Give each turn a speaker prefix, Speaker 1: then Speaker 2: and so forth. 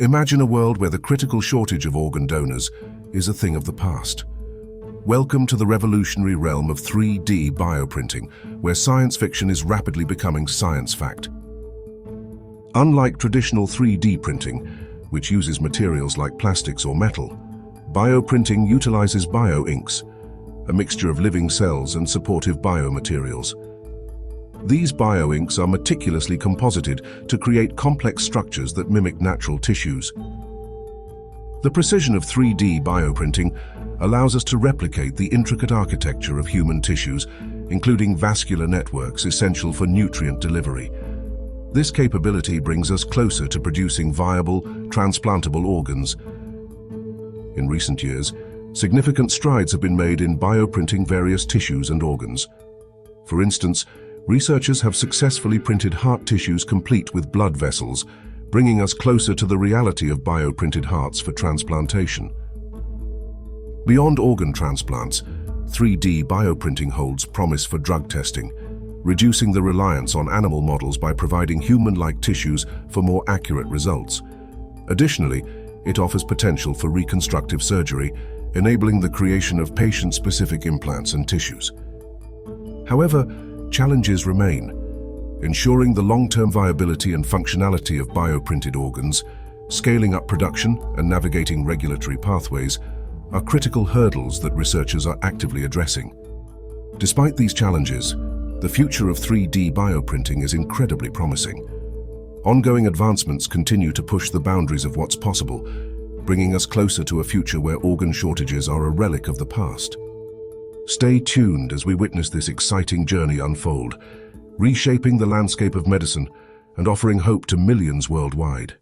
Speaker 1: Imagine a world where the critical shortage of organ donors is a thing of the past. Welcome to the revolutionary realm of 3D bioprinting, where science fiction is rapidly becoming science fact. Unlike traditional 3D printing, which uses materials like plastics or metal, bioprinting utilizes bioinks, a mixture of living cells and supportive biomaterials. These bioinks are meticulously composited to create complex structures that mimic natural tissues. The precision of 3D bioprinting allows us to replicate the intricate architecture of human tissues, including vascular networks essential for nutrient delivery. This capability brings us closer to producing viable, transplantable organs. In recent years, significant strides have been made in bioprinting various tissues and organs. For instance, researchers have successfully printed heart tissues complete with blood vessels, bringing us closer to the reality of bioprinted hearts for transplantation. Beyond organ transplants, 3D bioprinting holds promise for drug testing, reducing the reliance on animal models by providing human-like tissues for more accurate results. Additionally, it offers potential for reconstructive surgery, enabling the creation of patient-specific implants and tissues. However, challenges remain. Ensuring the long-term viability and functionality of bioprinted organs, scaling up production, and navigating regulatory pathways are critical hurdles that researchers are actively addressing. Despite these challenges, the future of 3D bioprinting is incredibly promising. Ongoing advancements continue to push the boundaries of what's possible, bringing us closer to a future where organ shortages are a relic of the past. Stay tuned as we witness this exciting journey unfold, reshaping the landscape of medicine and offering hope to millions worldwide.